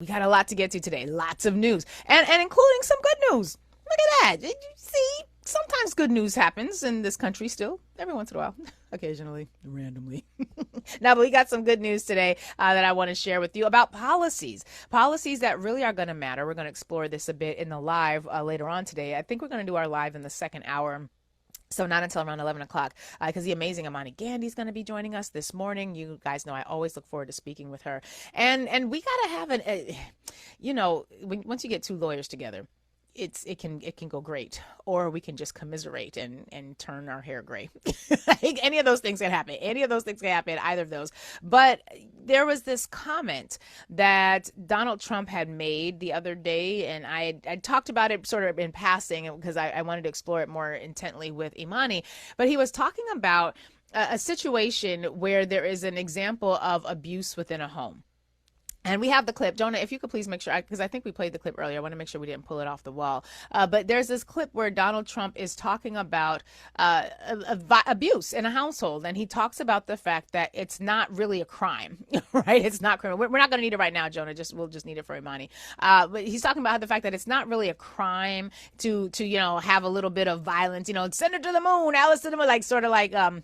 We got a lot to get to today. Lots of news, and including some good news. Look at that. You see, sometimes good news happens in this country still, every once in a while, occasionally, randomly. Now, but we got some good news today that I want to share with you about policies that really are going to matter. We're going to explore this a bit in the live later on today. I think we're going to do our live in the second hour. So not until around 11 o'clock, because the amazing Amani Gandy is going to be joining us this morning. You guys know I always look forward to speaking with her. And we got to have once you get two lawyers together, it can go great, or we can just commiserate and turn our hair gray. Any of those things can happen. Either of those. But there was this comment that Donald Trump had made the other day, and I talked about it sort of in passing because I wanted to explore it more intently with Imani. But he was talking about a situation where there is an example of abuse within a home. And we have the clip. Jonah, if you could please make sure, because I think we played the clip earlier. I want to make sure we didn't pull it off the wall. But there's this clip where Donald Trump is talking about abuse in a household. And he talks about the fact that it's not really a crime, right? It's not criminal. We're not going to need it right now, Jonah. We'll just need it for Imani. But he's talking about the fact that it's not really a crime to have a little bit of violence. Send her to the moon, Alice to the moon,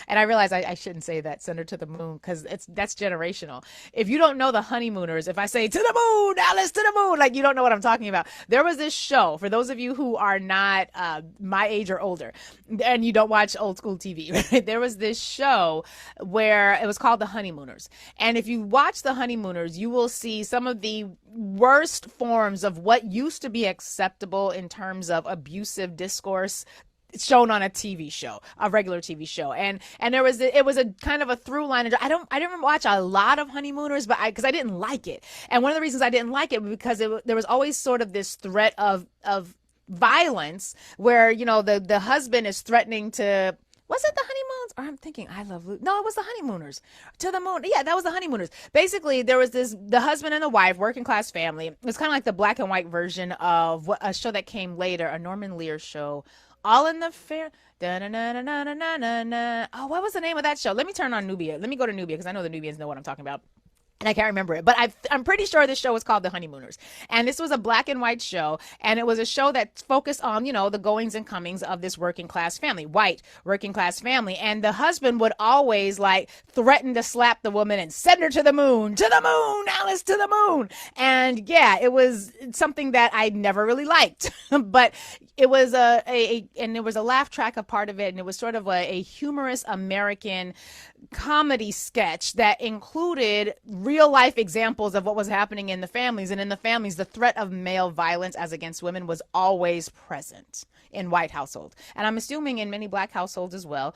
and I realize I shouldn't say that, send her to the moon, because that's generational. If you don't know the Honeymooners, if I say to the moon, Alice to the moon, you don't know what I'm talking about. There was this show, for those of you who are not my age or older, and you don't watch old school TV, right? There was this show where it was called The Honeymooners. And if you watch The Honeymooners, you will see some of the worst forms of what used to be acceptable in terms of abusive discourse shown on a TV show, a regular TV show. And it was a kind of a through line. I didn't watch a lot of Honeymooners, but because I didn't like it. And one of the reasons I didn't like it was because there was always sort of this threat of violence where, the husband is threatening to, was it the Honeymoons? Or I'm thinking I Love Luke. No, it was the Honeymooners. To the moon. Yeah, that was the Honeymooners. Basically, there was the husband and the wife, working class family. It's kind of like the black and white version of a show that came later, a Norman Lear show, All in the Fair. Oh, what was the name of that show? Let me turn on Nubia. Let me go to Nubia because I know the Nubians know what I'm talking about. And I can't remember it, but I'm pretty sure this show was called The Honeymooners. And this was a black and white show. And it was a show that focused on, the goings and comings of this working class family, white working class family. And the husband would always threaten to slap the woman and send her to the moon, Alice to the moon. And yeah, it was something that I never really liked, but it was and there was a laugh track a part of it. And it was sort of a humorous American comedy sketch that included real life examples of what was happening in the families. And in the families, the threat of male violence as against women was always present in white households. And I'm assuming in many black households as well,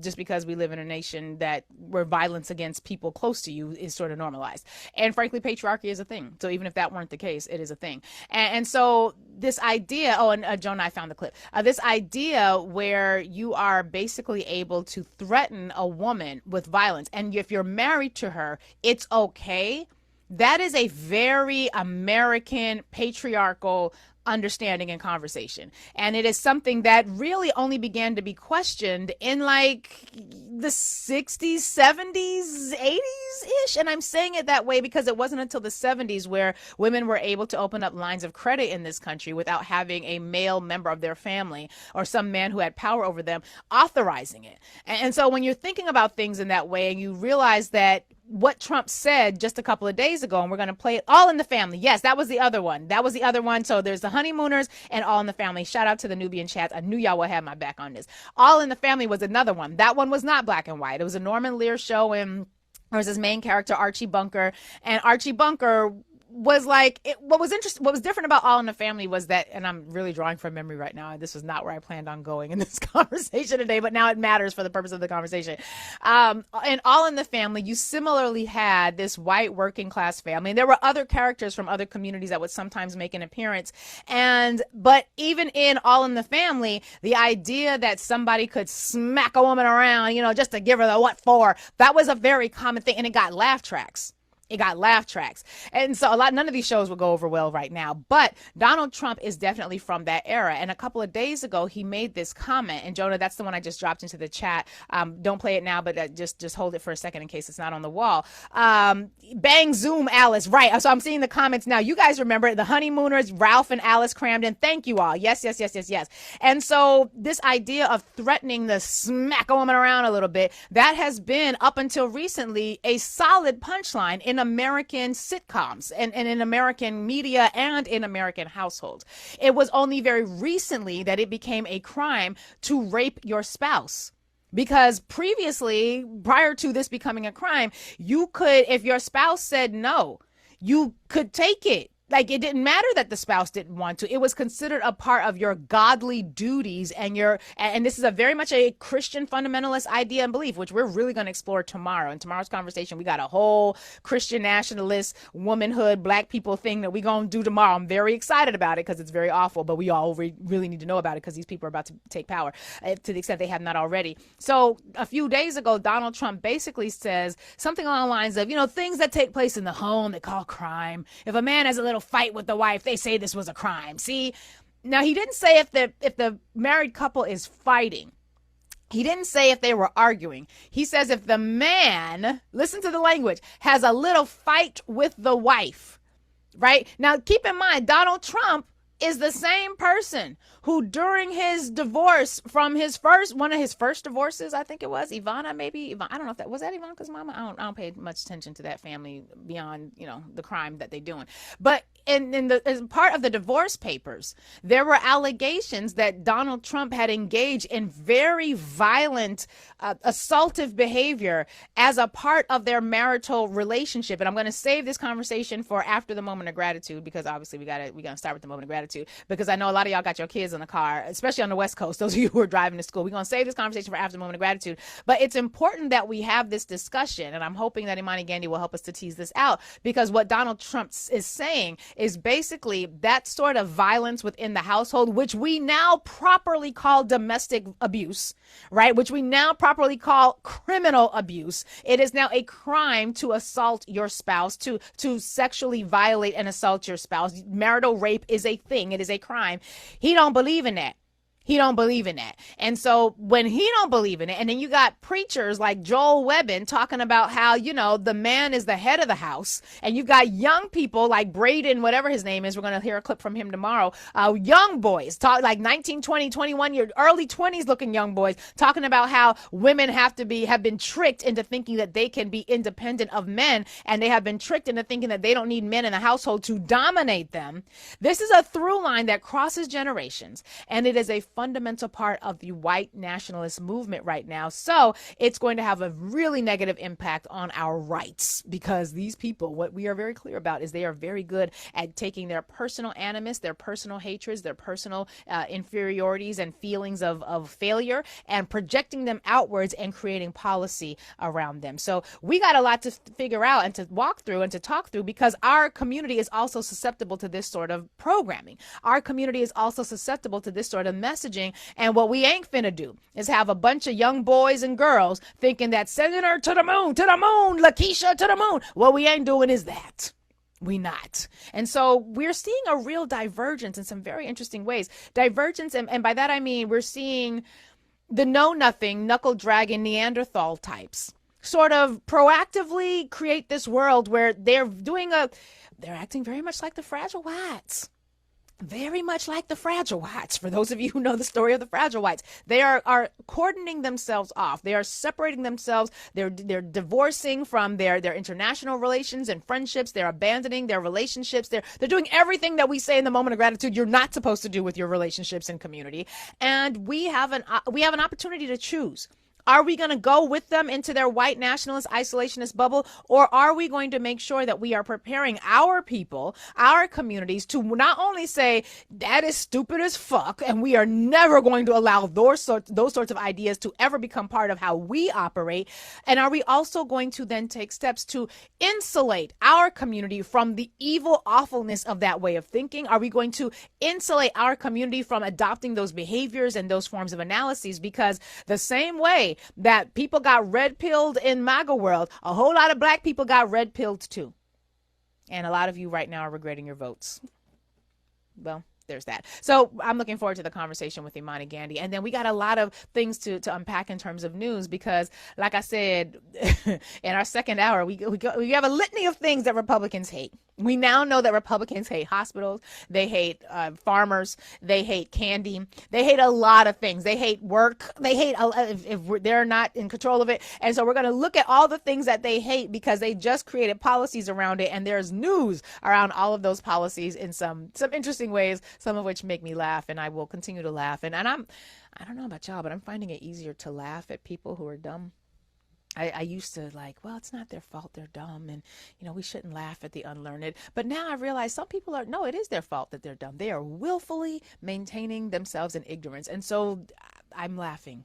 just because we live in a nation where violence against people close to you is sort of normalized. And frankly, patriarchy is a thing. So even if that weren't the case, it is a thing. And so this idea, Joan and I found the clip, this idea where you are basically able to threaten a woman with violence, and if you're married to her, it's okay. That is a very American patriarchal understanding and conversation. And it is something that really only began to be questioned in the 60s, 70s, 80s-ish. And I'm saying it that way because it wasn't until the 70s where women were able to open up lines of credit in this country without having a male member of their family or some man who had power over them authorizing it. And so when you're thinking about things in that way and you realize that what Trump said just a couple of days ago, and we're going to play it, All in the Family. Yes, that was the other one. So there's the Honeymooners and All in the Family. Shout out to the Nubian chats. I knew y'all would have my back on this. All in the Family was another one. That one was not black and white. It was a Norman Lear show, and there was this main character, Archie Bunker. And Archie Bunker was what was different about All in the Family was that, and I'm really drawing from memory right now, and this was not where I planned on going in this conversation today, but now it matters for the purpose of the conversation. And All in the Family, you similarly had this white working class family, and there were other characters from other communities that would sometimes make an appearance. But even in All in the Family, the idea that somebody could smack a woman around, just to give her the what for, that was a very common thing, and it got laugh tracks. It got laugh tracks. And so none of these shows will go over well right now, but Donald Trump is definitely from that era. And a couple of days ago, he made this comment, and Jonah, that's the one I just dropped into the chat. Don't play it now, but just hold it for a second in case it's not on the wall. Bang, zoom, Alice. Right. So I'm seeing the comments now. You guys remember the honeymooners, Ralph and Alice Cramden. Thank you all. Yes. And so this idea of threatening to smack a woman around a little bit, that has been up until recently a solid punchline in American sitcoms and in American media and in American households. It was only very recently that it became a crime to rape your spouse. Because previously, prior to this becoming a crime, you could, if your spouse said no, you could take it. Like, it didn't matter that the spouse didn't want to. It was considered a part of your godly duties and this is a very much a Christian fundamentalist idea and belief, which we're really going to explore tomorrow. In tomorrow's conversation, we got a whole Christian nationalist, womanhood, black people thing that we're going to do tomorrow. I'm very excited about it because it's very awful, but we all really need to know about it because these people are about to take power to the extent they have not already. So a few days ago, Donald Trump basically says something along the lines of, things that take place in the home they call crime. If a man has a little fight with the wife, they say this was a crime. See, now he didn't say if the married couple is fighting. He didn't say if they were arguing. He says if the man, listen to the language, has a little fight with the wife, right? Now, keep in mind, Donald Trump is the same person who during his divorce from one of his first divorces, I think it was Ivana, I don't know if that was Ivana's mama. I don't pay much attention to that family beyond, the crime that they're doing. But as part of the divorce papers, there were allegations that Donald Trump had engaged in very violent, assaultive behavior as a part of their marital relationship. And I'm going to save this conversation for after the moment of gratitude, because obviously we're going to start with the moment of gratitude, because I know a lot of y'all got your kids in the car, especially on the West Coast, those of you who are driving to school. We're going to save this conversation for after the moment of gratitude. But it's important that we have this discussion, and I'm hoping that Imani Gandhi will help us to tease this out, because what Donald Trump is saying is basically that sort of violence within the household, which we now properly call domestic abuse, right? Which we now properly call criminal abuse. It is now a crime to assault your spouse, to sexually violate and assault your spouse. Marital rape is a thing. It is a crime. He don't believe in that. He don't believe in that. And so when he don't believe in it, and then you got preachers like Joel Webbin talking about how, the man is the head of the house. And you've got young people like Braden, whatever his name is. We're going to hear a clip from him tomorrow. Young boys talk like 19, 20, 21 year early 20s looking young boys talking about how women have been tricked into thinking that they can be independent of men. And they have been tricked into thinking that they don't need men in the household to dominate them. This is a through line that crosses generations. And it is a fundamental part of the white nationalist movement right now. So it's going to have a really negative impact on our rights, because these people, what we are very clear about is they are very good at taking their personal animus, their personal hatreds, their personal inferiorities and feelings of failure, and projecting them outwards and creating policy around them. So we got a lot to figure out and to walk through and to talk through, because our community is also susceptible to this sort of programming. Our community is also susceptible to this sort of messaging. And what we ain't finna do is have a bunch of young boys and girls thinking that sending her to the moon, Lakeisha to the moon. What we ain't doing is that. We not. And so we're seeing a real divergence in some very interesting ways. Divergence, and by that I mean we're seeing the know-nothing, knuckle-dragging Neanderthal types sort of proactively create this world where they're acting very much like the Fragile Whites. Very much like the Fragile Whites. For those of you who know the story of the Fragile Whites, they are cordoning themselves off. They are separating themselves. They're divorcing from their international relations and friendships. They're abandoning their relationships. They're doing everything that we say in the moment of gratitude you're not supposed to do with your relationships and community. And we have an opportunity to choose. Are we going to go with them into their white nationalist isolationist bubble, or are we going to make sure that we are preparing our people, our communities, to not only say that is stupid as fuck and we are never going to allow those sorts of ideas to ever become part of how we operate, and are we also going to then take steps to insulate our community from the evil awfulness of that way of thinking? Are we going to insulate our community from adopting those behaviors and those forms of analyses? Because the same way that people got red pilled in MAGA world, a whole lot of black people got red pilled too. And a lot of you right now are regretting your votes. Well, there's that. So I'm looking forward to the conversation with Imani Gandhi. And then we got a lot of things to unpack in terms of news because, like I said, in our second hour, we have a litany of things that Republicans hate. We now know that Republicans hate hospitals. They hate farmers. They hate candy. They hate a lot of things. They hate work. They hate if they're not in control of it. And so we're going to look at all the things that they hate because they just created policies around it. And there's news around all of those policies in some interesting ways, some of which make me laugh. And I will continue to laugh. And I don't know about y'all, but I'm finding it easier to laugh at people who are dumb. I used to well, it's not their fault. They're dumb. And, we shouldn't laugh at the unlearned. But now I realize some people no, it is their fault that they're dumb. They are willfully maintaining themselves in ignorance. And so I'm laughing.